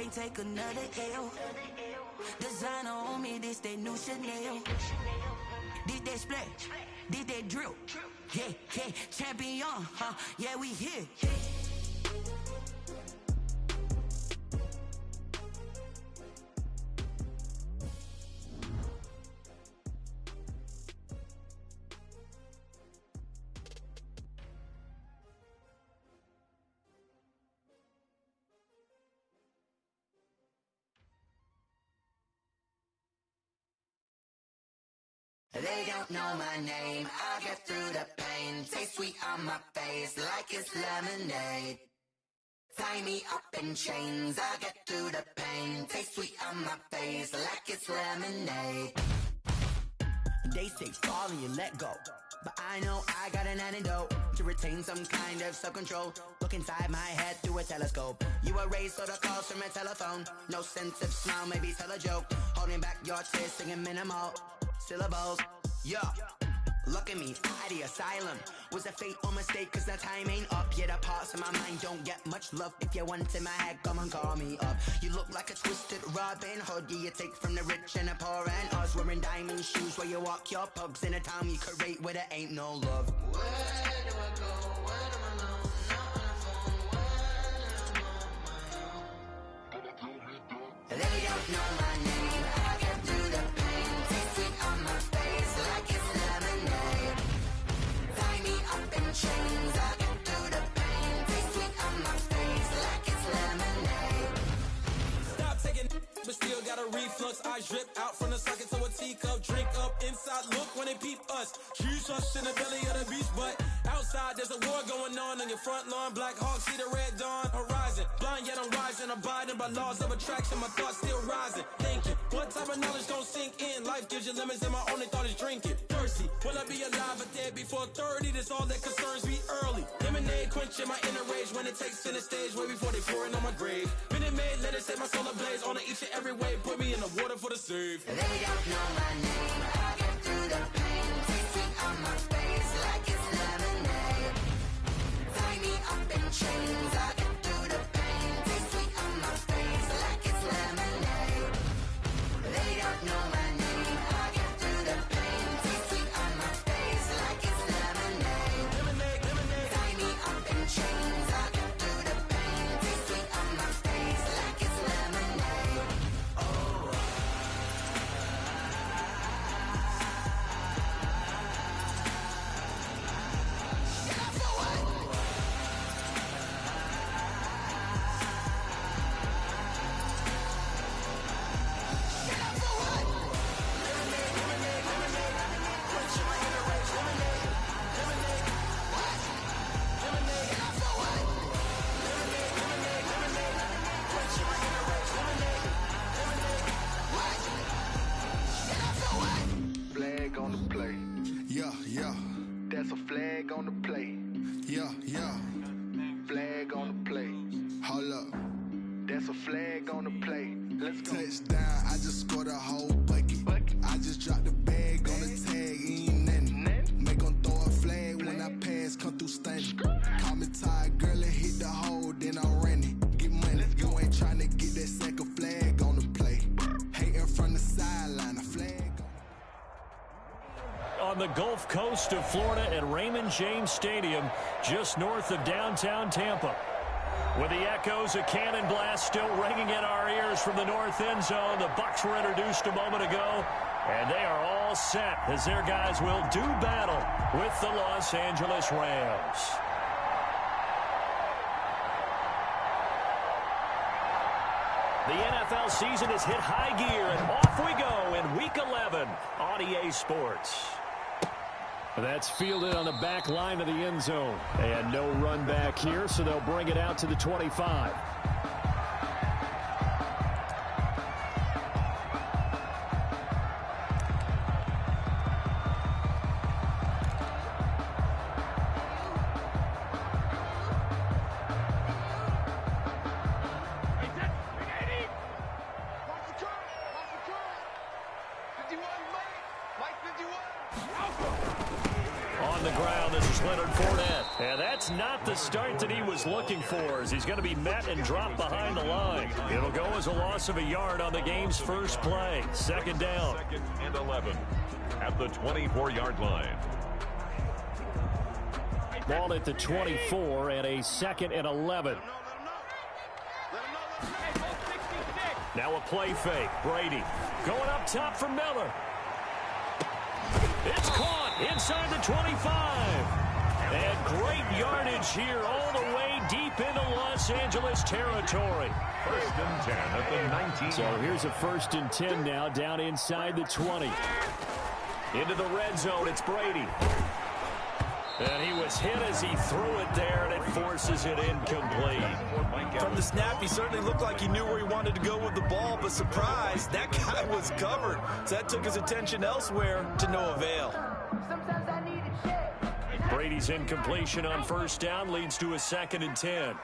can't take another L. Designer on me, this they new Chanel. This they splash, this they drill. Yeah, yeah, champion, huh? Yeah, we here. They don't know my name, I get through the pain. Taste sweet on my face like it's lemonade. Tie me up in chains, I get through the pain. Taste sweet on my face like it's lemonade. They say fall and you let go, but I know I got an antidote to retain some kind of self-control. Look inside my head through a telescope. You erase all the calls from a telephone. No sense of smile, maybe tell a joke. Holding back your tears, singing minimal syllables. Yeah, look at me, at the asylum. Was a fate or mistake, cause the time ain't up. Yet the parts of my mind don't get much love. If you want in my head, come and call me up. You look like a twisted Robin Hood. Yeah, you take from the rich and the poor and us. Wearing diamond shoes where you walk your pugs in a town you create where there ain't no love. Where do I go? When I'm alone? Not on the phone. When I'm on my own. They don't know my name. I get through the pain. Taste sweet on my face like it's lemonade. Tie me up in chains. I get through the pain. Taste sweet on my face like it's lemonade. Stop taking, but still got a reflux. I drip out from the socket to a teacup. Drink up inside. Look when they peep us. Choose us in the belly of the beast, but outside there's a war going on your front lawn. Black Hawk see the red dawn horizon. Blind yet I'm rising, abiding by laws of attraction. My thoughts still rising, thinking what type of knowledge don't sink in. Life gives you lemons and my only thought is drinking. Thirsty, will I be alive or dead before 30? That's all that concerns me early. Lemonade quenching my inner rage when it takes center stage way before they pour it on my grave. Minute Maid, let it set my soul ablaze on each and every way. Put me in the water for the save. They don't know my name, I get through the pain. Taste sweet on my face like it's lemonade. Tie me up in chains, I get through the pain. Taste sweet on my face like it's lemonade. They don't know my name, I get through the pain. Taste sweet on my face like it's lemonade. Lemonade, lemonade. Tie me up in chains, I get through the pain. Taste sweet on my face like it's lemonade. Oh. Flag on the play. Yeah, yeah. That's a flag on the play. Yeah, yeah. Flag on the play. Hold up. That's a flag on the play. Let's go. Touchdown, I just scored a whole bucket. I just dropped the bag on the tag, ain't nothing. Make 'em throw a flag when I pass, come through stunning. Call me tired, girl, and hit the hole, then I'm running. Get money, you ain't trying to get that second flag on the play. Hating from the sideline, a flag. On the Gulf Coast of Florida at Raymond James Stadium, just north of downtown Tampa. With the echoes of cannon blast still ringing in our ears from the north end zone, the Bucs were introduced a moment ago, and they are all set as their guys will do battle with the Los Angeles Rams. The NFL season has hit high gear, and off we go in Week 11 on EA Sports. That's fielded on the back line of the end zone. And no run back here, so they'll bring it out to the 25. On the ground, this is Leonard Fournette. And that's not the start that he was looking for, as he's going to be met and dropped behind the line. It'll go as a loss of a yard on the game's first play. Second down. 2nd and 11 at the 24-yard line. Ball at the 24 and a 2nd and 11. Now a play fake. Brady going up top for Miller. It's caught inside the 25. And great yardage here all the way deep into Los Angeles territory. 1st and 10 at the 19. So here's a 1st and 10 now down inside the 20. Into the red zone, it's Brady. And he was hit as he threw it there, and it forces it incomplete. From the snap, he certainly looked like he knew where he wanted to go with the ball, but surprise, that guy was covered. So that took his attention elsewhere to no avail. Brady's incompletion on 1st down leads to a 2nd and 10.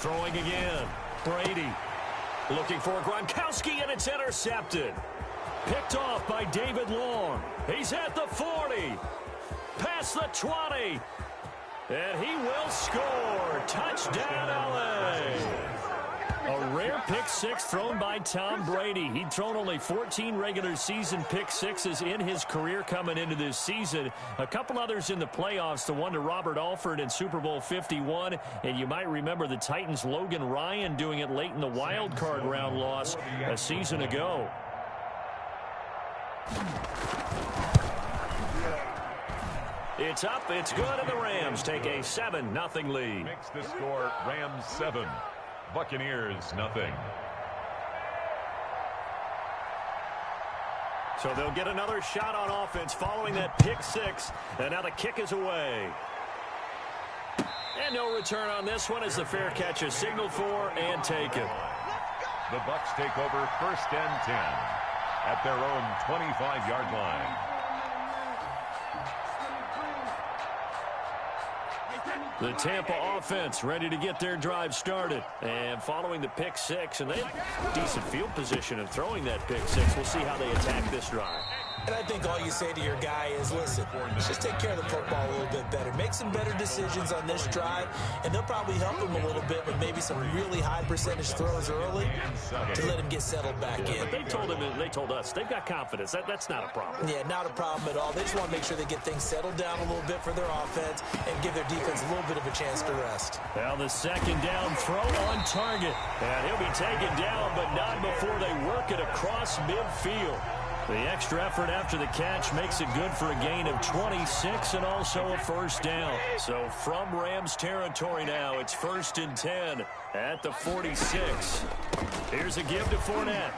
Throwing again. Brady looking for Gronkowski, and it's intercepted. Picked off by David Long. He's at the 40. Past the 20. And he will score. Touchdown, LA. A rare pick six thrown by Tom Brady. He'd thrown only 14 regular season pick sixes in his career coming into this season. A couple others in the playoffs, the one to Robert Alford in Super Bowl 51. And you might remember the Titans' Logan Ryan doing it late in the wild card round loss a season ago. It's up, it's good, and the Rams take a 7-0 lead. Makes the score Rams 7. Buccaneers, nothing. So they'll get another shot on offense following that pick six. And now the kick is away. And no return on this one as the fair catch is signaled for and taken. The Bucs take over 1st and 10 at their own 25-yard line. The Tampa offense ready to get their drive started. And following the pick six, and they have decent field position of throwing that pick six. We'll see how they attack this drive. And I think all you say to your guy is, listen, let's just take care of the football a little bit better. Make some better decisions on this drive, and they'll probably help him a little bit with maybe some really high percentage throws early to let him get settled back in. But they told him, and they told us, they've got confidence. That's not a problem. Yeah, not a problem at all. They just want to make sure they get things settled down a little bit for their offense and give their defense a little bit of a chance to rest. Now the 2nd down throw on target. And he'll be taken down, but not before they work it across midfield. The extra effort after the catch makes it good for a gain of 26 and also a 1st down. So from Rams territory now, it's 1st and 10 at the 46. Here's a give to Fournette.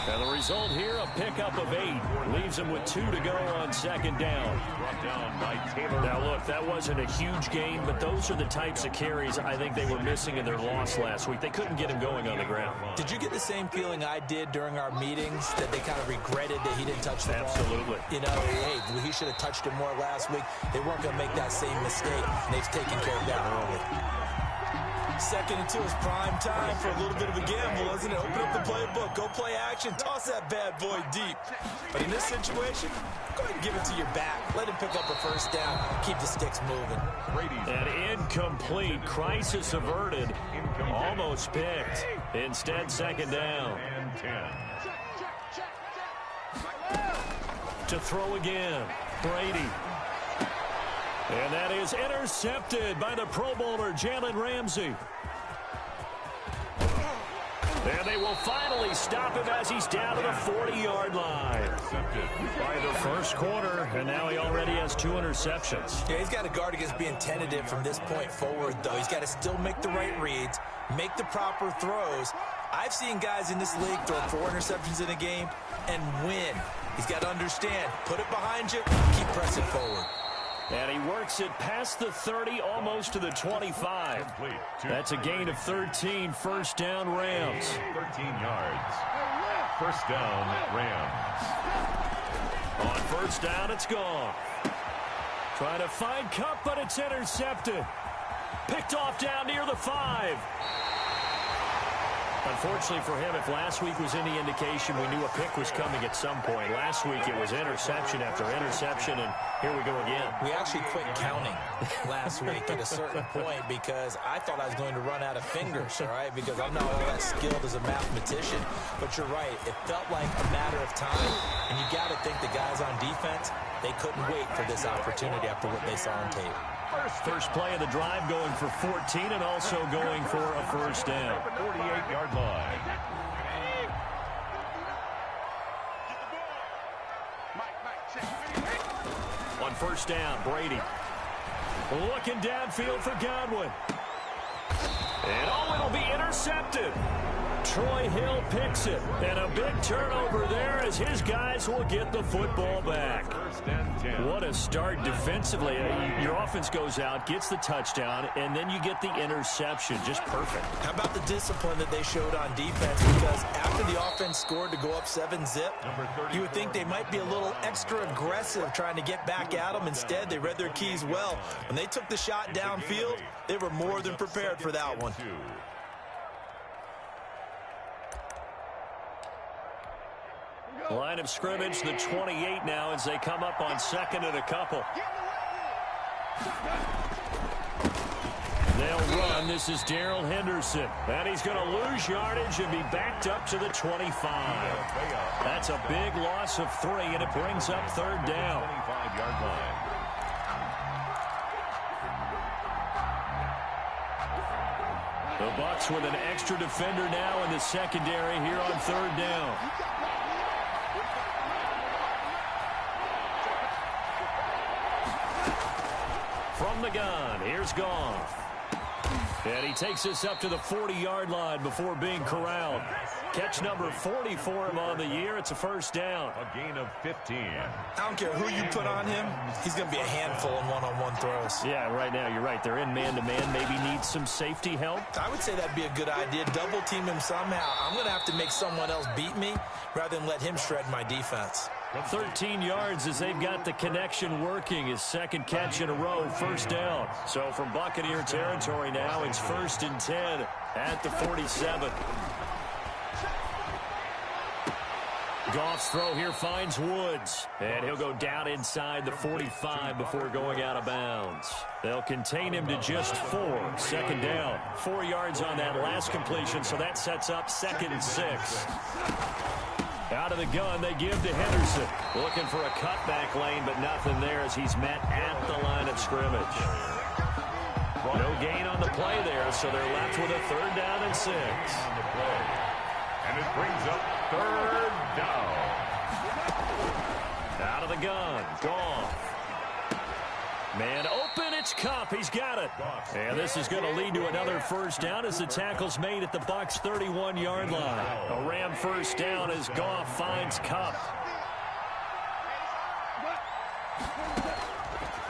And the result here, a pickup of 8. Leaves him with 2 to go on 2nd down. Brought down by Taylor. Now, look, that wasn't a huge gain, but those are the types of carries I think they were missing in their loss last week. They couldn't get him going on the ground. Did you get the same feeling I did during our meetings, that they kind of regretted that he didn't touch the ball? Absolutely. You know, hey, he should have touched it more last week. They weren't going to make that same mistake, and they've taken care of that early. 2nd and 2 is prime time for a little bit of a gamble, isn't it? Open up the playbook, go play action, toss that bad boy deep. But in this situation, go ahead and give it to your back. Let him pick up a 1st down, keep the sticks moving. And incomplete, crisis averted, almost picked. Instead, 2nd down. And 10. To throw again, Brady. And that is intercepted by the Pro Bowler, Jalen Ramsey. And they will finally stop him as he's down to the 40-yard line. By the first quarter, and now he already has 2 interceptions. Yeah, he's got to guard against being tentative from this point forward, though. He's got to still make the right reads, make the proper throws. I've seen guys in this league throw 4 interceptions in a game and win. He's got to understand, put it behind you, keep pressing forward. And he works it past the 30, almost to the 25. That's a gain of 13, 1st down Rams. 13 yards. 1st down Rams. On 1st down, it's gone. Trying to find Kupp, but it's intercepted. Picked off down near the 5. Unfortunately for him, if last week was any indication, we knew a pick was coming at some point. Last week it was interception after interception, and here we go again. We actually quit counting last week at a certain point because I thought I was going to run out of fingers, all right, because I'm not all that skilled as a mathematician. But you're right. It felt like a matter of time, and you got to think the guys on defense, they couldn't wait for this opportunity after what they saw on tape. First play of the drive going for 14 and also going for a first down. 48-yard line. On first down, Brady. Looking downfield for Godwin. And it'll be intercepted. Troy Hill picks it. And a big turnover there as his guys will get the football back. What a start defensively. Your offense goes out, gets the touchdown, and then you get the interception. Just perfect. How about the discipline that they showed on defense? Because after the offense scored to go up 7-zip, you would think they might be a little extra aggressive trying to get back at them. Instead, they read their keys well. When they took the shot downfield, they were more than prepared for that one. Line of scrimmage, the 28 now as they come up on second and a couple. They'll run. This is Darrell Henderson. And he's going to lose yardage and be backed up to the 25. That's a big loss of 3, and it brings up third down. 25-yard line. The Bucs with an extra defender now in the secondary here on third down. From the gun, here's Goff. And he takes us up to the 40-yard line before being corralled. Catch number 40 for him on the year. It's a first down. A gain of 15. I don't care who you put on him. He's going to be a handful in one-on-one throws. Yeah, right now you're right. They're in man-to-man. Maybe need some safety help. I would say that'd be a good idea. Double team him somehow. I'm going to have to make someone else beat me rather than let him shred my defense. 13 yards as they've got the connection working. His second catch in a row, first down. So from Buccaneer territory now, it's 1st and 10 at the 47. Goff's throw here finds Woods, and he'll go down inside the 45 before going out of bounds. They'll contain him to just 4. Second down. 4 yards on that last completion, so that sets up 2nd and 6. Out of the gun, they give to Henderson. Looking for a cutback lane, but nothing there as he's met at the line of scrimmage. No gain on the play there, so they're left with a 3rd down and 6. And it brings up 3rd down. Out of the gun, Goff. Man open, it's Kupp. He's got it. And this is going to lead to another first down as the tackle's made at the Bucs' 31-yard line. A Ram first down as Goff finds Kupp.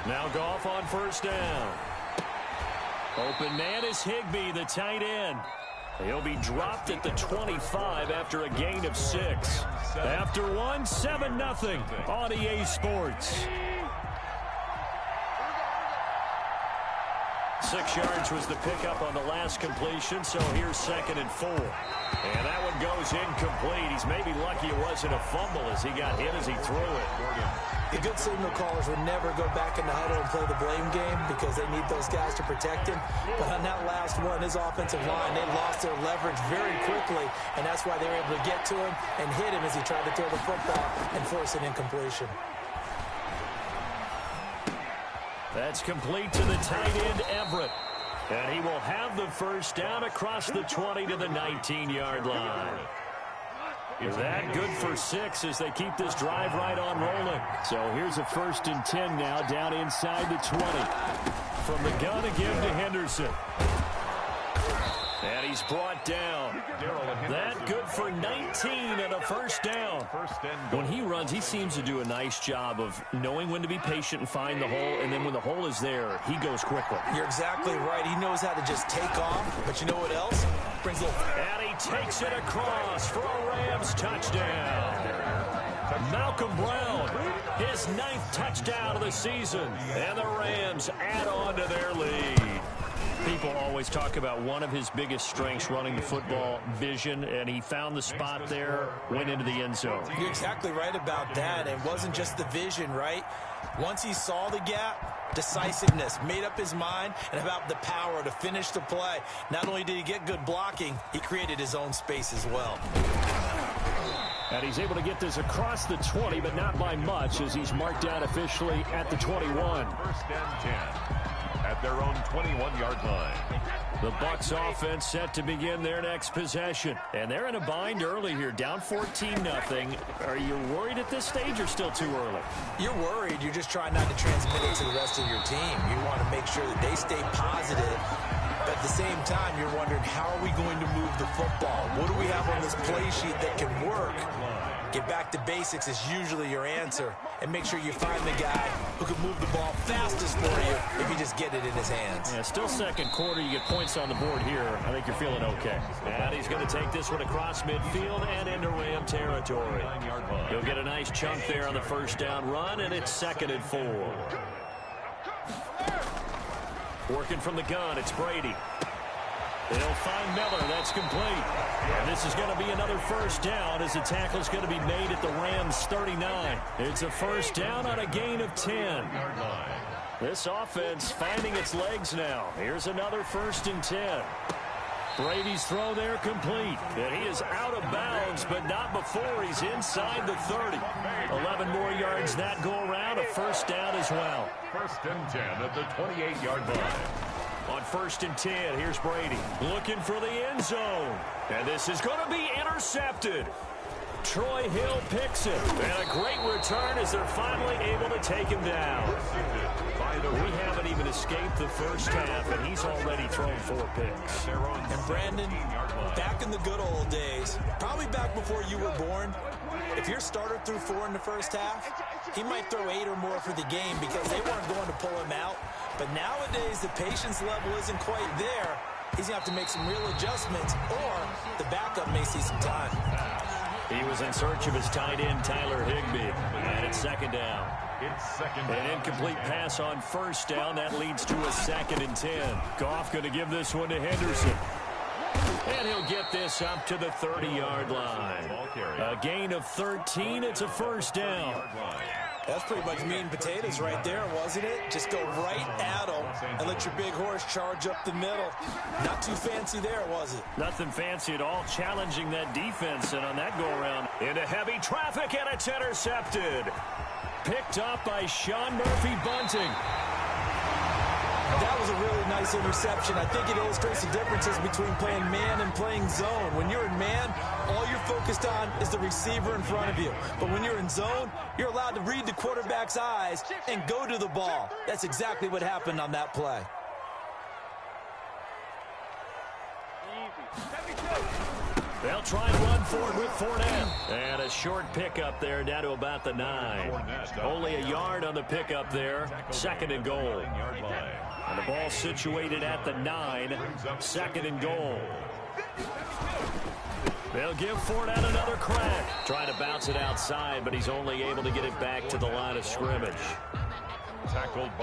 Now Goff on first down. Open man is Higbee, the tight end. He'll be dropped at the 25 after a gain of 6. After one, 7-0 on EA Sports. 6 yards was the pickup on the last completion, so here's 2nd and 4. And that one goes incomplete. He's maybe lucky it wasn't a fumble as he got hit as he threw it. The good signal callers would never go back in the huddle and play the blame game because they need those guys to protect him. But on that last one, his offensive line, they lost their leverage very quickly, and that's why they were able to get to him and hit him as he tried to throw the football and force an incompletion. That's complete to the tight end, Everett. And he will have the first down across the 20 to the 19-yard line. Is that good for 6 as they keep this drive right on rolling? So here's a 1st and 10 now down inside the 20. From the gun again to Henderson. And he's brought down. That good for 19 and a first down. When he runs, he seems to do a nice job of knowing when to be patient and find the hole, and then when the hole is there, he goes quickly. You're exactly right. He knows how to just take off, but you know what else? Brings a little... And he takes it across for a Rams touchdown. Malcolm Brown, his 9th touchdown of the season, and the Rams add on to their lead. People always talk about one of his biggest strengths running the football, vision, and he found the spot there, went into the end zone. You're exactly right about that. It wasn't just the vision, right? Once he saw the gap, decisiveness, made up his mind, and about the power to finish the play. Not only did he get good blocking, he created his own space as well. And he's able to get this across the 20, but not by much, as he's marked down officially at the 21. First and 10 at their own 21-yard line. The Bucs offense set to begin their next possession. And they're in a bind early here, down 14-0. Are you worried at this stage or still too early? You're worried. You're just trying not to transmit it to the rest of your team. You want to make sure that they stay positive. But at the same time, you're wondering, how are we going to move the football? What do we have on this play sheet that can work? Get back to basics is usually your answer. And make sure you find the guy who can move the ball fastest for you if you just get it in his hands. Yeah, still second quarter. You get points on the board here. I think you're feeling okay. And he's going to take this one across midfield and into Ram territory. He'll get a nice chunk there on the first down run, and it's 2nd and 4. Working from the gun, it's Brady. They'll find Miller. That's complete. And this is going to be another first down as the tackle's going to be made at the Rams' 39. It's a first down on a gain of 10. This offense finding its legs now. Here's another 1st and 10. Brady's throw there complete. And he is out of bounds, but not before he's inside the 30. 11 more yards that go around. A first down as well. 1st and 10 at the 28-yard line. On 1st and 10, here's Brady looking for the end zone. And this is going to be intercepted. Troy Hill picks it. And a great return as they're finally able to take him down. We haven't even escaped the first half, and he's already thrown 4 picks. And Brandon, back in the good old days, probably back before you were born, if your starter threw 4 in the first half, he might throw 8 or more for the game because they weren't going to pull him out. But nowadays, the patience level isn't quite there. He's going to have to make some real adjustments, or the backup may see some time. He was in search of his tight end, Tyler Higbee. And it's 2nd down. It's 2nd down. An incomplete pass on 1st down. That leads to a 2nd and 10. Goff going to give this one to Henderson. And he'll get this up to the 30-yard line. A gain of 13. It's a first down. That's pretty much meat and potatoes right there, wasn't it? Just go right at them and let your big horse charge up the middle. Not too fancy there, was it? Nothing fancy at all, challenging that defense. And on that go-around, into heavy traffic, and it's intercepted. Picked up by Sean Murphy-Bunting. That was a really nice interception. I think it illustrates the differences between playing man and playing zone. When you're in man, all you're focused on is the receiver in front of you. But when you're in zone, you're allowed to read the quarterback's eyes and go to the ball. That's exactly what happened on that play. They'll try and run for it with Fournette. And a short pickup there down to about the 9. Only a yard on the pickup there. 2nd and goal. And the ball situated at the 9. 2nd and goal. They'll give Fournette another crack. Trying to bounce it outside, but he's only able to get it back to the line of scrimmage.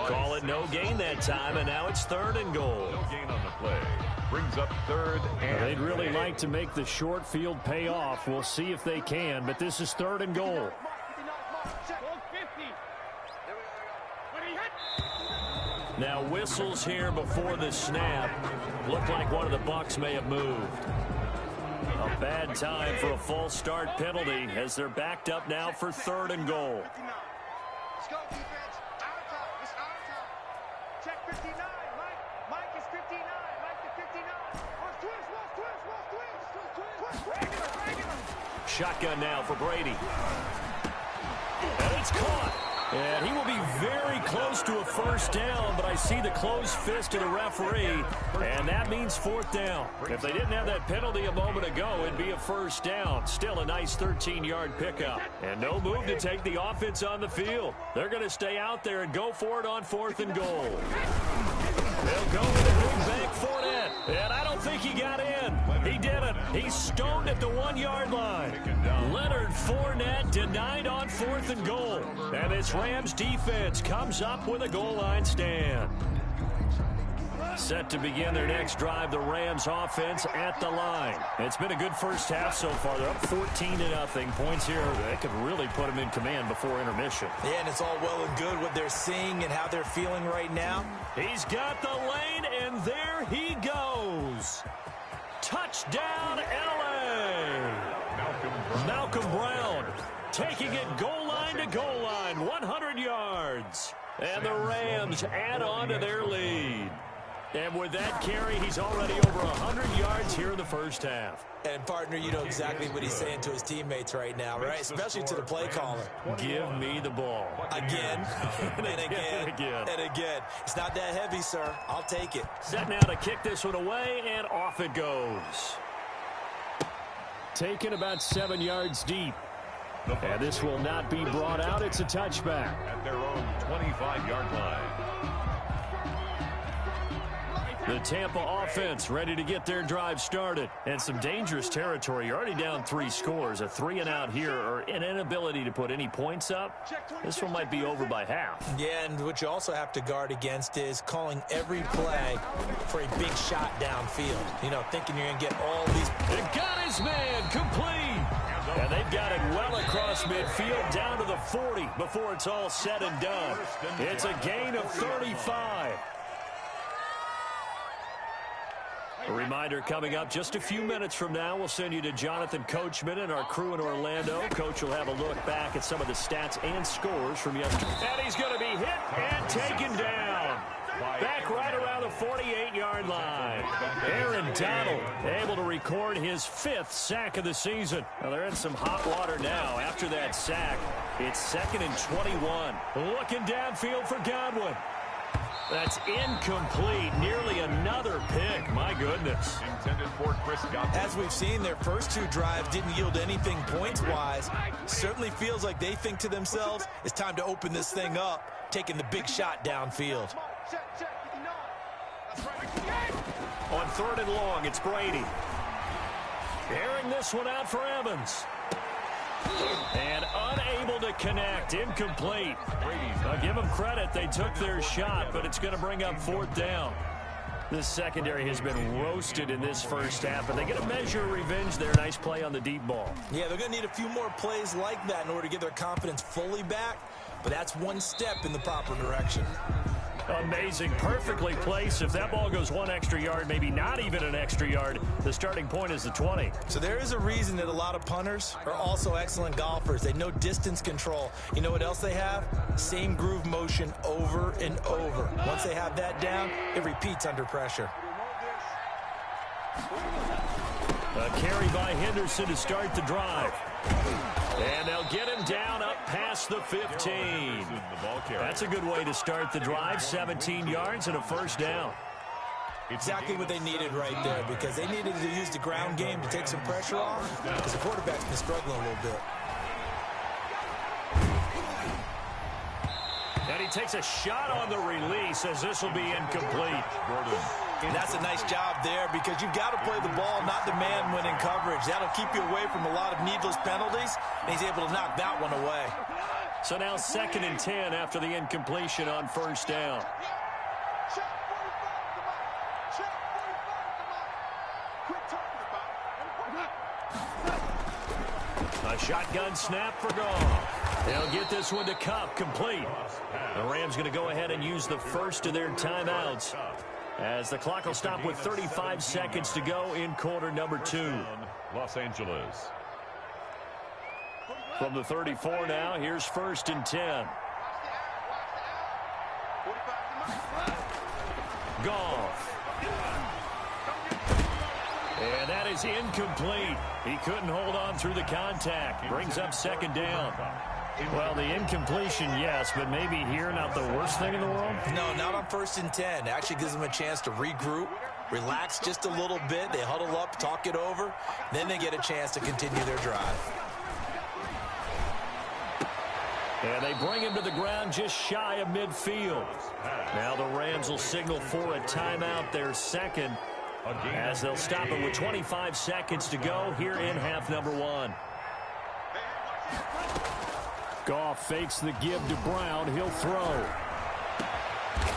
Call it no gain that time, and now it's 3rd and goal. No gain on the play. Brings up 3rd and they'd really like to make the short field pay off. We'll see if they can, but this is 3rd and goal. Now whistles here before the snap. Looked like one of the Bucs may have moved. A bad time for a false start penalty as they're backed up now for 3rd and goal. Let's go, defense. Our time. It's our time. Check 59. Mike is 59. Mike to 59. Twist. Shotgun now for Brady. And it's caught. And he will be very close to a first down, but I see the closed fist of the referee, and that means 4th down. If they didn't have that penalty a moment ago, it'd be a first down. Still a nice 13-yard pickup. And no move to take the offense on the field. They're going to stay out there and go for it on 4th and goal. They'll go with a big bank Fournette, and I don't think he got in. He didn't. He's stoned at the 1-yard line. Leonard Fournette denied on 4th and goal. And this Rams defense comes up with a goal line stand. set to begin their next drive. The Rams offense at the line. It's been a good first half so far. They're up 14-0. Points here. They could really put them in command before intermission. Yeah, and it's all well and good what they're seeing and how they're feeling right now. He's got the lane, and there he goes. Touchdown, L.A. Malcolm Brown taking it goal line to goal line, 100 yards. And the Rams add on to their lead. And with that carry, he's already over 100 yards here in the first half. And, partner, you know exactly what he's saying to his teammates right now, right? Especially to the play caller. Give me the ball. Again, and again, and again. It's not that heavy, sir. I'll take it. Set now to kick this one away, and off it goes. Taken about 7 yards deep. And this will not be brought out. It's a touchback. At their own 25-yard line. The Tampa offense ready to get their drive started. And some dangerous territory. You're already down 3 scores. A 3 and out here, or an inability to put any points up. This one might be over by half. Yeah, and what you also have to guard against is calling every play for a big shot downfield. You know, thinking you're going to get all these. And got his man complete. And they've got it well across midfield down to the 40 before it's all said and done. It's a gain of 35. A reminder coming up just a few minutes from now. We'll send you to Jonathan Coachman and our crew in Orlando. Coach will have a look back at some of the stats and scores from yesterday. And he's going to be hit and taken down. Back right around the 48-yard line. Aaron Donald able to record his 5th sack of the season. Now they're in some hot water now. After that sack, it's 2nd and 21. Looking downfield for Godwin. That's incomplete. Nearly another pick. My goodness. Intended for Chris Godwin. As we've seen, their first 2 drives didn't yield anything points-wise. Certainly feels like they think to themselves, it's time to open this thing up, taking the big shot downfield. On 3rd and long, it's Brady. Airing this one out for Evans. And unable to connect. Incomplete. I'll give them credit. They took their shot, but it's going to bring up 4th down. This secondary has been roasted in this first half, but they get a measure of revenge there. Nice play on the deep ball. Yeah, they're going to need a few more plays like that in order to get their confidence fully back, but that's one step in the proper direction. Amazing. Perfectly placed. If that ball goes 1 extra yard, maybe not even an extra yard, the starting point is the 20. So there is a reason that a lot of punters are also excellent golfers. They know distance control. You know what else they have? Same groove motion over and over. Once they have that down, it repeats under pressure. A carry by Henderson to start the drive. And they'll get him down up past the 15. That's a good way to start the drive. 17 yards and a 1st down. Exactly what they needed right there, because they needed to use the ground game to take some pressure off, because the quarterback's been struggling a little bit. And he takes a shot on the release as this will be incomplete. And that's a nice job there, because you've got to play the ball, not the man when in coverage. That'll keep you away from a lot of needless penalties, and he's able to knock that one away. So now 2nd and 10 after the incompletion on 1st down. A shotgun snap for Goff. They'll get this one to Cup, complete. The Rams going to go ahead and use the first of their timeouts, as the clock will stop with 35 seconds to go in quarter number 2. Los Angeles. From the 34 now, here's 1st and 10. Goff. And that is incomplete. He couldn't hold on through the contact. Brings up 2nd down. Well, the incompletion, yes, but maybe here not the worst thing in the world? No, not on 1st and 10. It actually gives them a chance to regroup, relax just a little bit. They huddle up, talk it over. Then they get a chance to continue their drive. And they bring him to the ground just shy of midfield. Now the Rams will signal for a timeout, their 2nd, as they'll stop it with 25 seconds to go here in half number 1. Goff fakes the give to Brown. He'll throw.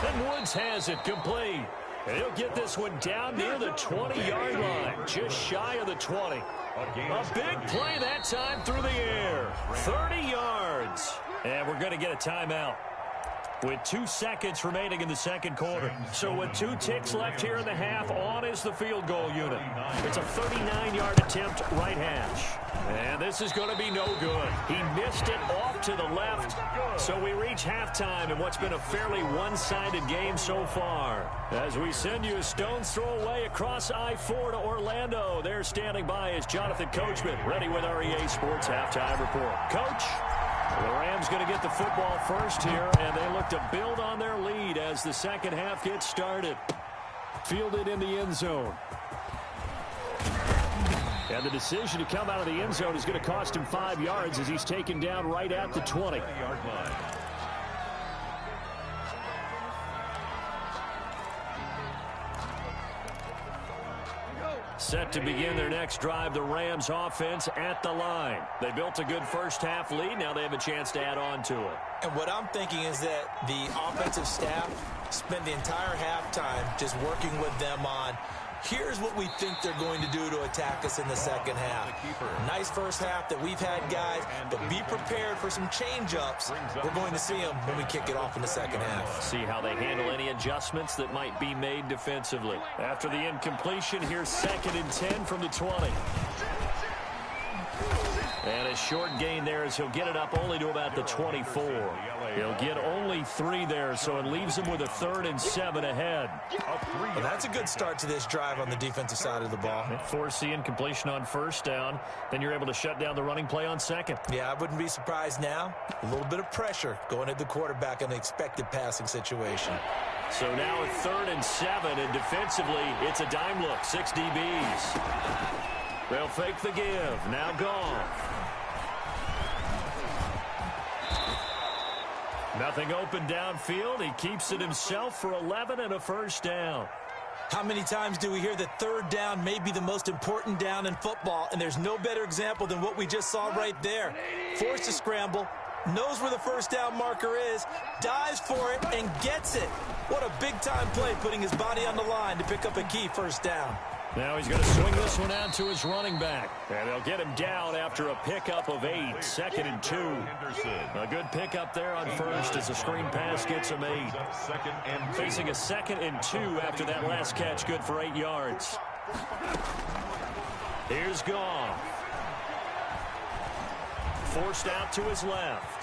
And Woods has it complete. And he'll get this one down near the 20-yard line, just shy of the 20. A big play that time through the air. 30 yards. And we're going to get a timeout with 2 seconds remaining in the second quarter. So with 2 ticks left here in the half, on is the field goal unit. It's a 39-yard attempt right hash. And this is going to be no good. He missed it off to the left. So we reach halftime in what's been a fairly one-sided game so far. As we send you a stone's throw away across I-4 to Orlando. There standing by is Jonathan Coachman, ready with our EA Sports Halftime Report. Coach? The Rams going to get the football first here, and they look to build on their lead as the second half gets started. Fielded in the end zone. And the decision to come out of the end zone is going to cost him 5 yards as he's taken down right at the 20-yard line. Set to begin their next drive, the Rams offense at the line. They built a good first-half lead. Now they have a chance to add on to it. And what I'm thinking is that the offensive staff spend the entire halftime just working with them on, here's what we think they're going to do to attack us in the second half. Nice first half that we've had, guys, but be prepared for some change-ups. We're going to see them when we kick it off in the second half. See how they handle any adjustments that might be made defensively. After the incompletion, here's 2nd and 10 from the 20. And a short gain there as he'll get it up only to about the 24. He'll get only 3 there, so it leaves him with a 3rd and 7 ahead. Well, that's a good start to this drive on the defensive side of the ball. Force the incompletion on first down. Then you're able to shut down the running play on second. Yeah, I wouldn't be surprised now. A little bit of pressure going at the quarterback in an expected passing situation. So now a 3rd and 7, and defensively, it's a dime look. 6 DBs. They'll fake the give. Now gone. Nothing open downfield. He keeps it himself for 11 and a first down. How many times do we hear that third down may be the most important down in football, and there's no better example than what we just saw right there. Forced to scramble, knows where the first down marker is, dives for it, and gets it. What a big-time play, putting his body on the line to pick up a key first down. Now he's going to swing this one out to his running back. And they'll get him down after a pickup of 8. 2nd and 2. A good pickup there on first as the screen pass gets him 8. Facing a 2nd and 2 after that last catch, good for 8 yards. Here's Goff. Forced out to his left.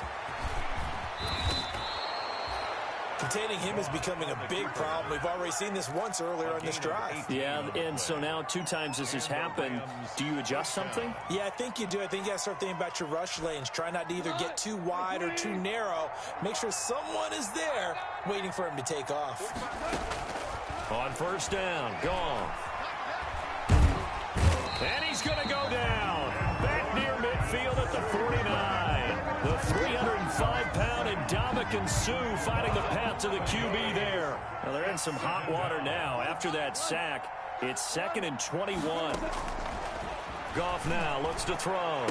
Containing him is becoming a big problem. We've already seen this once earlier on this drive. Yeah, and so now 2 times this has happened. Do you adjust something? Yeah, I think you do. I think you got to start thinking about your rush lanes. Try not to either get too wide or too narrow. Make sure someone is there waiting for him to take off. On first down, gone. And he's going to go down. Back near midfield at the 49. The 305-pound Ndamukong Suh fighting the path to the QB there. Now they're in some hot water now. After that sack, it's 2nd and 21. Goff now looks to throw.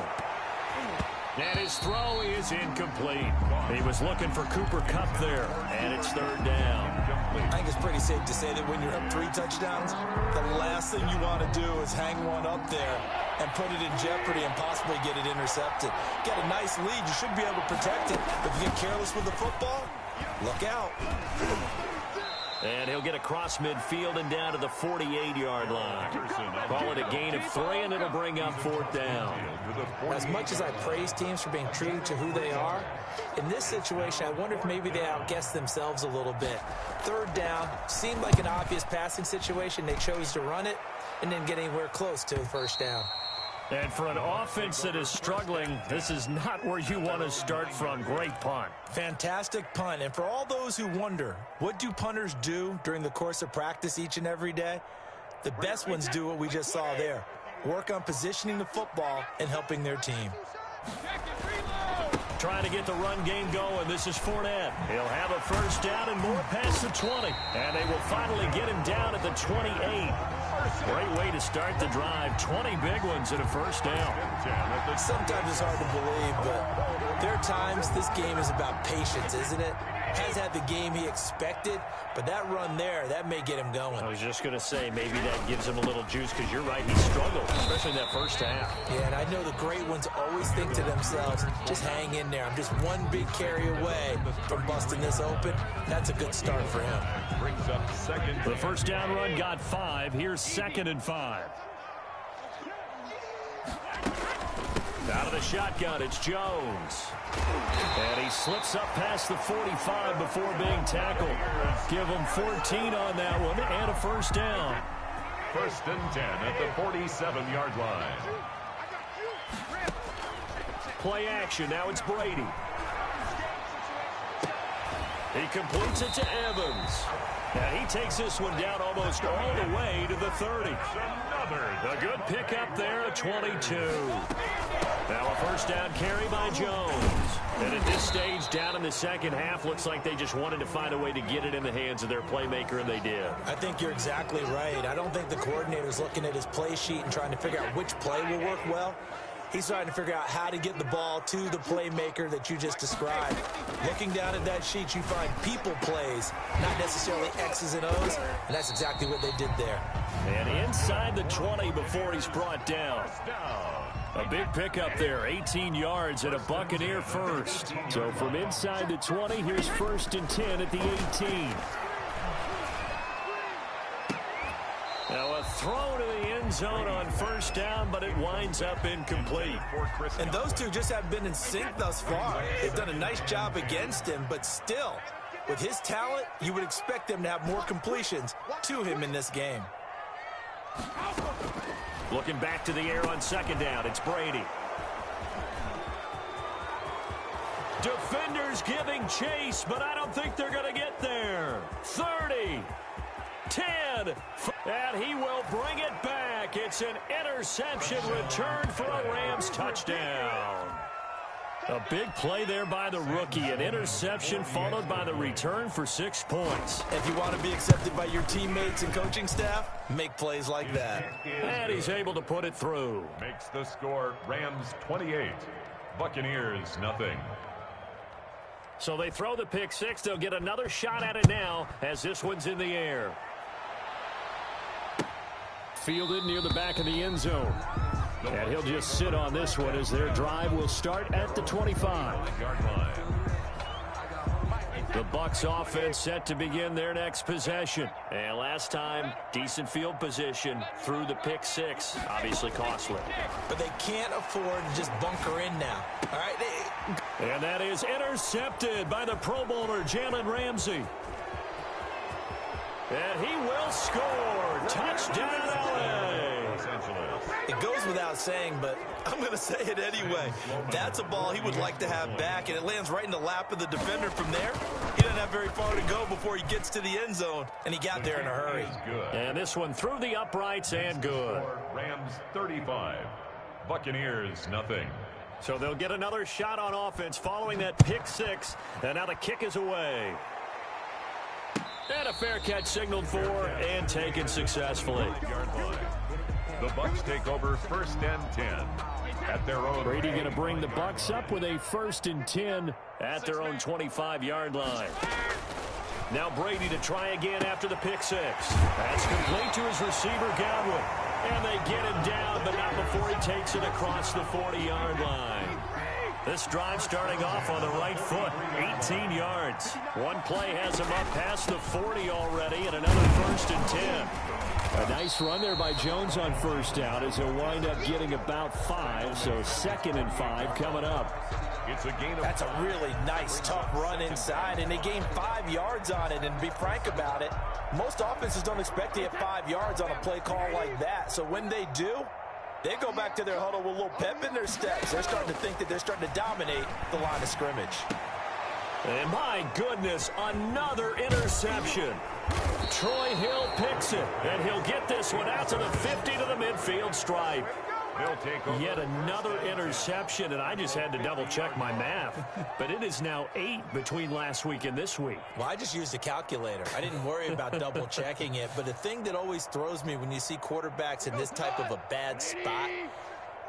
And his throw is incomplete. He was looking for Cooper Kupp there, and it's 3rd down. I think it's pretty safe to say that when you're up 3 touchdowns, the last thing you want to do is hang one up there and put it in jeopardy and possibly get it intercepted. Get a nice lead, you should be able to protect it. If you get careless with the football, look out. And he'll get across midfield and down to the 48-yard line. Call it a gain of 3, and it'll bring up 4th down. As much as I praise teams for being true to who they are, in this situation, I wonder if maybe they outguessed themselves a little bit. 3rd down seemed like an obvious passing situation. They chose to run it and didn't get anywhere close to a first down. And for an offense that is struggling, this is not where you want to start from. Great punt. Fantastic punt. And for all those who wonder, what do punters do during the course of practice each and every day? The best ones do what we just saw there. Work on positioning the football and helping their team. Trying to get the run game going. This is Fournette. He'll have a first down and more past the 20. And they will finally get him down at the 28. Great way to start the drive. 20 big ones and a first down. Sometimes it's hard to believe, but there are times this game is about patience, isn't it? Has had the game he expected, but that run there, that may get him going. I was just going to say, maybe that gives him a little juice, because you're right, he struggled, especially in that first half. Yeah, and I know the great ones always think to themselves, just hang in there. I'm just one big carry away from busting this open. That's a good start for him. Brings up second. The first down run got 5. Here's 2nd and 5. Out of the shotgun, it's Jones. And he slips up past the 45 before being tackled. Give him 14 on that one and a first down. 1st and 10 at the 47-yard line. Play action. Now it's Brady. He completes it to Evans. And he takes this one down almost all the way to the 30. A good pickup there at 22. Now a first down carry by Jones. And at this stage, down in the second half, looks like they just wanted to find a way to get it in the hands of their playmaker, and they did. I think you're exactly right. I don't think the coordinator's looking at his play sheet and trying to figure out which play will work well. He's trying to figure out how to get the ball to the playmaker that you just described. Looking down at that sheet, you find people plays, not necessarily X's and O's, and that's exactly what they did there. And inside the 20 before he's brought down. A big pickup there, 18 yards and a Buccaneer first. So from inside the 20, here's 1st and 10 at the 18. Now a throw to the end zone on first down, but it winds up incomplete. And those two just have been in sync thus far. They've done a nice job against him, but still, with his talent, you would expect them to have more completions to him in this game. Looking back to the air on 2nd down, it's Brady. Defenders giving chase, but I don't think they're going to get there. 30, 10, and he will bring it back. It's an interception return for a Rams touchdown. A big play there by the rookie. An interception followed by the return for 6 points. If you want to be accepted by your teammates and coaching staff, make plays like that. And he's able to put it through. Makes the score Rams 28, Buccaneers nothing. So they throw the pick 6. They'll get another shot at it now as this one's in the air. Fielded near the back of the end zone. And he'll just sit on this one as their drive will start at the 25-yard line. The Bucs offense set to begin their next possession. And last time, decent field position through the pick 6. Obviously costly. But they can't afford to just bunker in now. All right? And that is intercepted by the Pro Bowler, Jalen Ramsey. And he will score. Touchdown, LA. It goes without saying, but I'm going to say it anyway. That's a ball he would like to have back, and it lands right in the lap of the defender from there. He doesn't have very far to go before he gets to the end zone, and he got there in a hurry. And this one through the uprights and good. Rams 35, Buccaneers nothing. So they'll get another shot on offense following that pick 6, and now the kick is away. And a fair catch signaled for and taken successfully. The Bucs take over 1st and 10 at their own. Brady going to bring the Bucs up with a 1st and 10 at their own 25-yard line. Now Brady to try again after the pick 6. That's complete to his receiver, Godwin. And they get him down, but not before he takes it across the 40-yard line. This drive starting off on the right foot, 18 yards. One play has him up past the 40 already, and another 1st and 10. A nice run there by Jones on first down as he'll wind up getting about 5, so 2nd and 5 coming up. It's a gain of That's a really nice, tough run inside, and they gained 5 yards on it. And to be frank about it, most offenses don't expect to get 5 yards on a play call like that. So when they do, they go back to their huddle with a little pep in their steps. They're starting to think that they're starting to dominate the line of scrimmage. And my goodness, another interception. Troy Hill picks it, and he'll get this one out to the 50 to the midfield stripe. Yet another interception, and I just had to double-check my math. But it is now 8 between last week and this week. Well, I just used a calculator. I didn't worry about double-checking it. But the thing that always throws me when you see quarterbacks in this type of a bad spot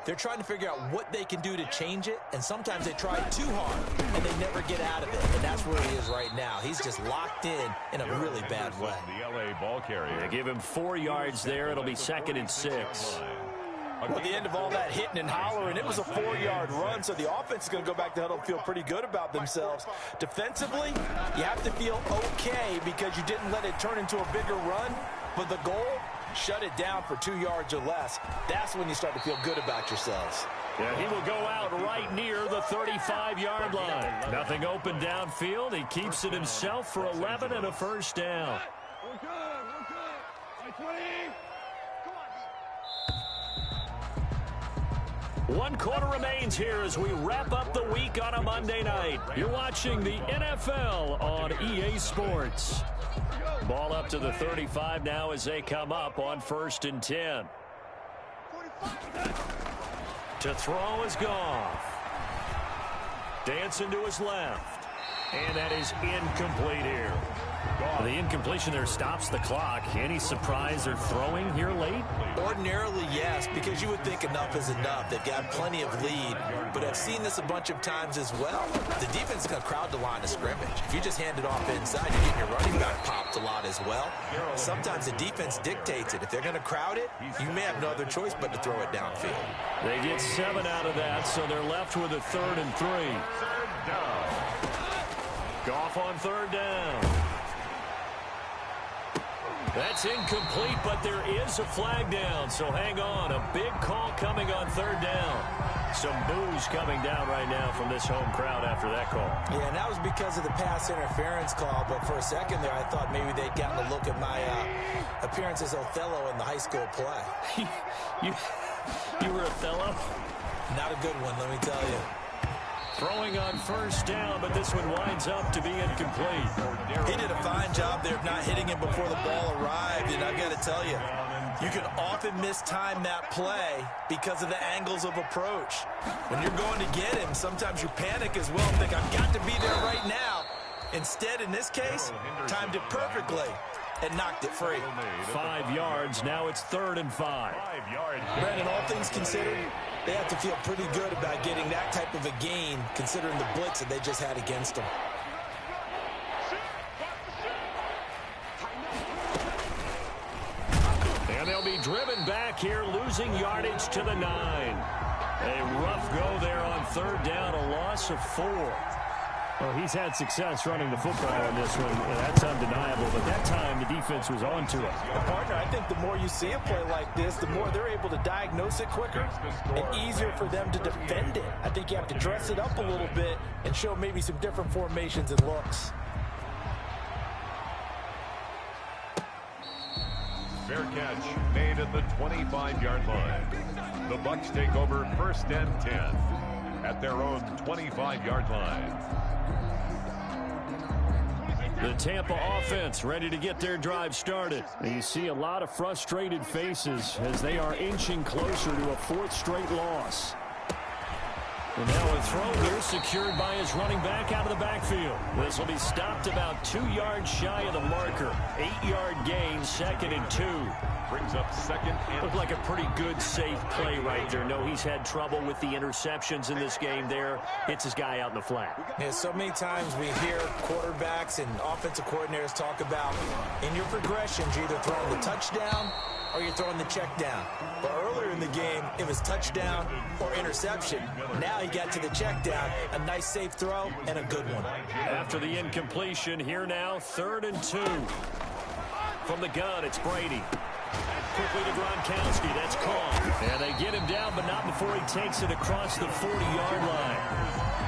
they're trying to figure out what they can do to change it, and sometimes they try too hard, and they never get out of it, and that's where he is right now. He's just locked in a really bad way. The LA ball carrier. They give him 4 yards there. It'll be 2nd and 6. Well, at the end of all that hitting and hollering, it was a 4-yard run, so the offense is going to go back to huddle and feel pretty good about themselves. Defensively, you have to feel okay because you didn't let it turn into a bigger run, but the goal, shut it down for 2 yards or less. That's when you start to feel good about yourselves. Yeah, he will go out right near the 35-yard line. Nothing open downfield. He keeps it himself for 11 and a first down. We're good. We're good. 20. 1 quarter remains here as we wrap up the week on a Monday night. You're watching the NFL on EA Sports. Ball up to the 35 now as they come up on 1st and 10. To throw is Goff. Dancing to his left. And that is incomplete here. The incompletion there stops the clock. Any surprise they're throwing here late? Ordinarily, yes, because you would think enough is enough. They've got plenty of lead, but I've seen this a bunch of times as well. The defense is going to crowd the line of scrimmage. If you just hand it off inside, you're getting your running back popped a lot as well. Sometimes the defense dictates it. If they're going to crowd it, you may have no other choice but to throw it downfield. They get 7 out of that, so they're left with a 3rd and 3. Goff on 3rd down. That's incomplete, but there is a flag down, so hang on. A big call coming on 3rd down. Some boos coming down right now from this home crowd after that call. Yeah, and that was because of the pass interference call, but for a second there I thought maybe they'd gotten a look at my appearance as Othello in the high school play. You were Othello? Not a good one, let me tell you. Throwing on 1st down, but this one winds up to be incomplete. He did a fine job there of not hitting him before the ball arrived, and I've got to tell you, you can often mistime that play because of the angles of approach. When you're going to get him, sometimes you panic as well and think, I've got to be there right now. Instead, in this case, timed it perfectly and knocked it free. 5 yards, now it's 3rd and 5. Brandon, all things considered, they have to feel pretty good about getting that type of a gain, considering the blitz that they just had against them. And they'll be driven back here, losing yardage to the 9. A rough go there on 3rd down, a loss of 4. Well, he's had success running the football in this one. That's undeniable, but that time the defense was on to it. Partner, I think the more you see a play like this, the more they're able to diagnose it quicker and easier for them to defend it. I think you have to dress it up a little bit and show maybe some different formations and looks. Fair catch made at the 25-yard line. The Bucs take over 1st and 10 at their own 25-yard line. The Tampa offense ready to get their drive started. And you see a lot of frustrated faces as they are inching closer to a 4th straight loss. And now a throw here secured by his running back out of the backfield. This will be stopped about 2 yards shy of the marker. 8-yard gain, 2nd and 2. Brings up 2nd and... Looked like a pretty good, safe play right there. No, he's had trouble with the interceptions in this game there. Hits his guy out in the flat. Yeah, so many times we hear quarterbacks and offensive coordinators talk about in your progressions, you're either throwing the touchdown or you're throwing the check down. But earlier in the game, it was touchdown or interception. Now he got to the check down, a nice safe throw, and a good one. After the incompletion, here now, 3rd and 2. From the gun, it's Brady. Quickly to Gronkowski, that's caught. And they get him down, but not before he takes it across the 40-yard line.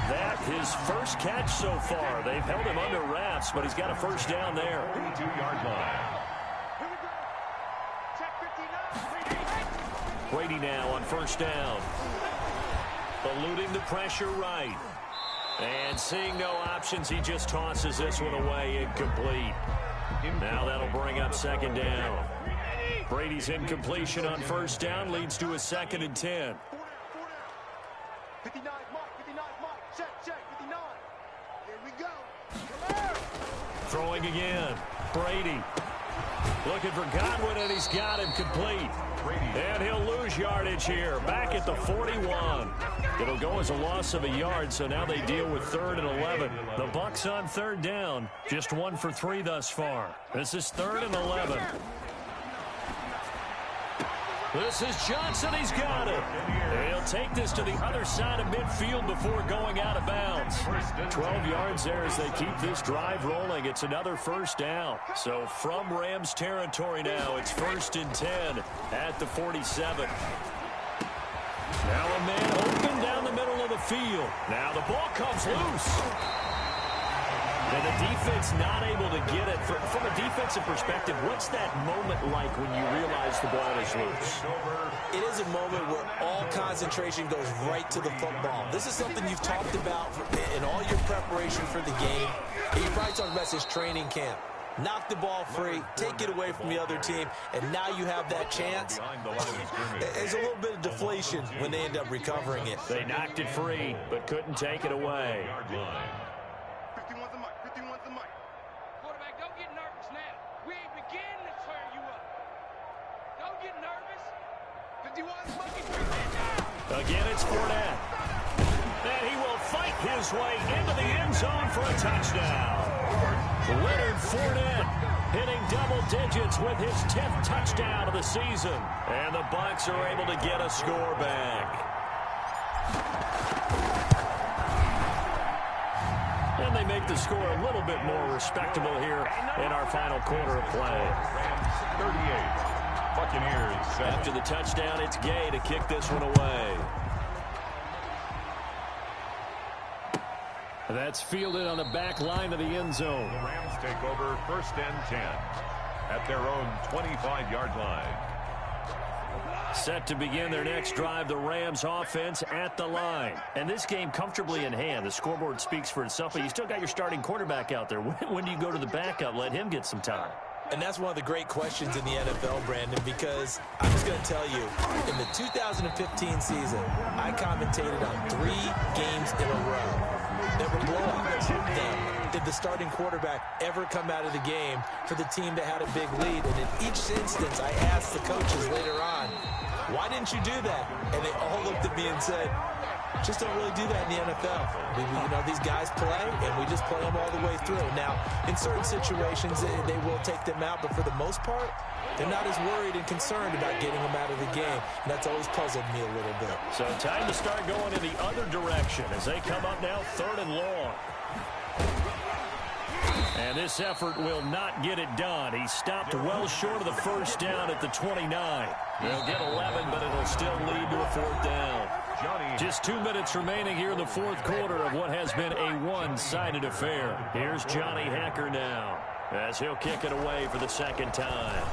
That, his first catch so far. They've held him under wraps, but he's got a first down there. 42-yard line. Brady now on 1st down. Eluding the pressure right. And seeing no options, he just tosses this one away, incomplete. Now that'll bring up 2nd down. Brady's incompletion on 1st down leads to a 2nd and 10. 59, Mike, 59, Mike, check, 59. Here we go. Come on. Throwing again. Brady. Looking for Godwin, and he's got him complete. And he'll lose yardage here, back at the 41. It'll go as a loss of a yard, so now they deal with 3rd and 11. The Bucs on 3rd down, just 1 for 3 thus far. This is 3rd and 11. This is Johnson. He's got it. He'll take this to the other side of midfield before going out of bounds. 12 yards there as they keep this drive rolling. It's another 1st down. So from Rams territory now, it's 1st and 10 at the 47. Now a man open down the middle of the field. Now the ball comes loose. And the defense not able to get it. From a defensive perspective, what's that moment like when you realize the ball is loose? It is a moment where all concentration goes right to the football. This is something you've talked about in all your preparation for the game. And you probably talked about this training camp. Knock the ball free, take it away from the other team, and now you have that chance. There's a little bit of deflation when they end up recovering it. They knocked it free, but couldn't take it away. 51's the mic. 51's the mic. Quarterback, don't get nervous now. We ain't beginning to tear you up. Don't get nervous. 51's monkey. Again, it's Fournette. And he will fight his way into the end zone for a touchdown. Leonard Fournette hitting double digits with his 10th touchdown of the season. And the Bucs are able to get a score back. And they make the score a little bit more respectable here in our final quarter of play. 38. Buccaneers. After the touchdown, it's Gay to kick this one away. That's fielded on the back line of the end zone. The Rams take over 1st and 10 at their own 25-yard line. Set to begin their next drive, the Rams offense at the line. And this game comfortably in hand. The scoreboard speaks for itself, but you still got your starting quarterback out there. When do you go to the backup? Let him get some time. And that's one of the great questions in the NFL, Brandon, because I'm just going to tell you, in the 2015 season, I commentated on 3 games in a row. There were blowouts. Did the starting quarterback ever come out of the game for the team that had a big lead? And in each instance, I asked the coaches later on, why didn't you do that? And they all looked at me and said, just don't really do that in the NFL. These guys play, and we just play them all the way through. Now, in certain situations, they will take them out, but for the most part, they're not as worried and concerned about getting them out of the game. And that's always puzzled me a little bit. So time to start going in the other direction as they come up now 3rd and long. And this effort will not get it done. He stopped well short of the 1st down at the 29. They'll get 11, but it'll still lead to a 4th down. Just 2 minutes remaining here in the 4th quarter of what has been a one-sided affair. Here's Johnny Hacker now as he'll kick it away for the 2nd time.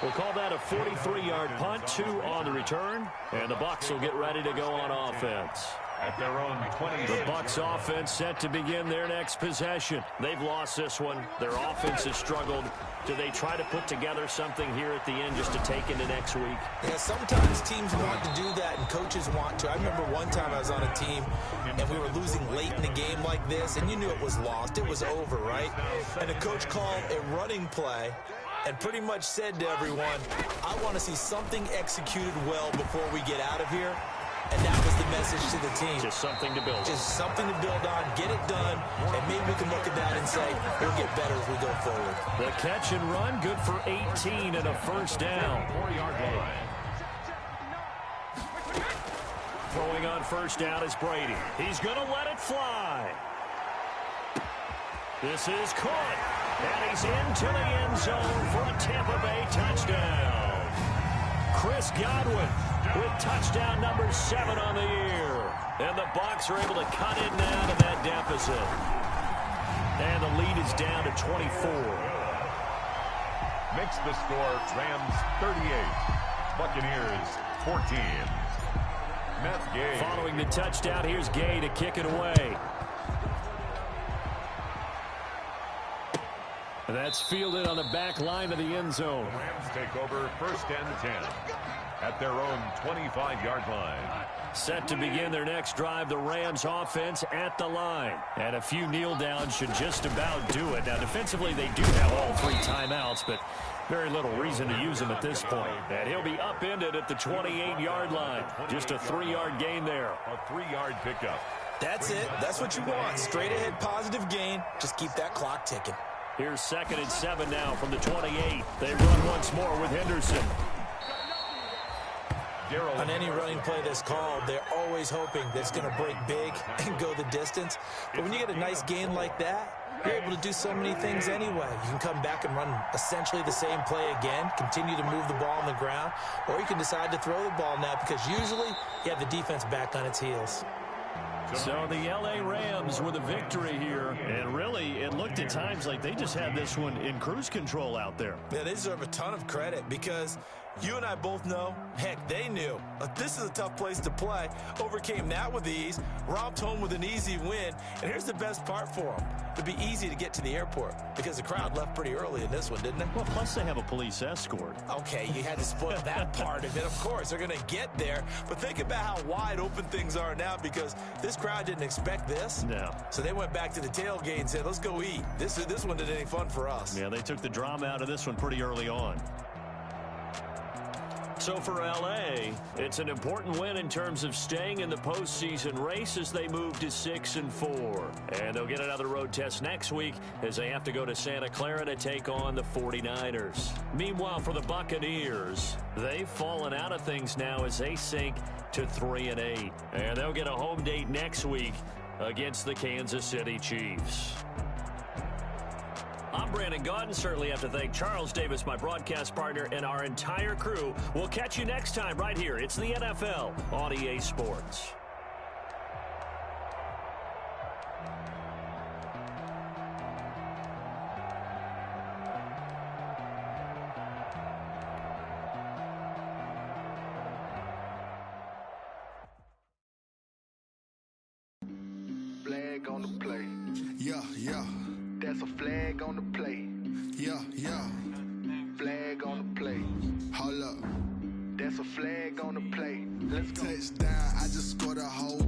We'll call that a 43-yard punt, 2 on the return, and the Bucs will get ready to go on offense. At their own 20. The Bucs offense set to begin their next possession. They've lost this one. Their offense has struggled. Do they try to put together something here at the end just to take into next week? Yeah, sometimes teams want to do that and coaches want to. I remember one time I was on a team and we were losing late in the game like this, and you knew it was lost. It was over, right? And the coach called a running play and pretty much said to everyone, I want to see something executed well before we get out of here. And that was the message to the team. Just something to build on. Just something to build on, get it done, and maybe we can look at that and say, we'll get better as we go forward. The catch and run, good for 18 and a 1st down. 4-yard line. Throwing on 1st down is Brady. He's going to let it fly. This is caught. And he's into the end zone for a Tampa Bay touchdown. Chris Godwin with touchdown number 7 on the year. And the Bucs are able to cut it down to that deficit. And the lead is down to 24. Makes the score Rams 38, Buccaneers 14. Matt Gay. Following the touchdown, here's Gay to kick it away. That's fielded on the back line of the end zone. Rams take over 1st and 10 at their own 25-yard line. Set to begin their next drive, the Rams offense at the line. And a few kneel downs should just about do it. Now, defensively, they do have all 3 timeouts, but very little reason to use them at this point. And he'll be upended at the 28-yard line. Just a 3-yard gain there. A 3-yard pickup. That's it. That's what you want. Straight ahead positive gain. Just keep that clock ticking. Here's 2nd and 7 now from the 28. They run once more with Henderson. On any running play that's called, they're always hoping that it's going to break big and go the distance. But when you get a nice gain like that, you're able to do so many things anyway. You can come back and run essentially the same play again, continue to move the ball on the ground, or you can decide to throw the ball now because usually you have the defense back on its heels. So the L.A. Rams with a victory here, and really it looked at times like they just had this one in cruise control out there. Yeah, they deserve a ton of credit because you and I both know, heck, they knew. This is a tough place to play. Overcame that with ease, romped home with an easy win, and here's the best part for them. It'd be easy to get to the airport because the crowd left pretty early in this one, didn't they? Well, plus they have a police escort. Okay, you had to spoil that part of it. Of course, they're going to get there, but think about how wide open things are now because this crowd didn't expect this. No. So they went back to the tailgate and said, let's go eat. This one didn't any fun for us. Yeah, they took the drama out of this one pretty early on. So for L.A., it's an important win in terms of staying in the postseason race as they move to 6-4. And they'll get another road test next week as they have to go to Santa Clara to take on the 49ers. Meanwhile, for the Buccaneers, they've fallen out of things now as they sink to 3-8. And they'll get a home date next week against the Kansas City Chiefs. I'm Brandon Gaudin. Certainly have to thank Charles Davis, my broadcast partner, and our entire crew. We'll catch you next time right here. It's the NFL on EA Sports. Flag on the play. Yeah, yeah. That's a flag on the play. Yeah, yeah. Flag on the play. Hold up. That's a flag on the play. Let's go. Touchdown, I just scored a whole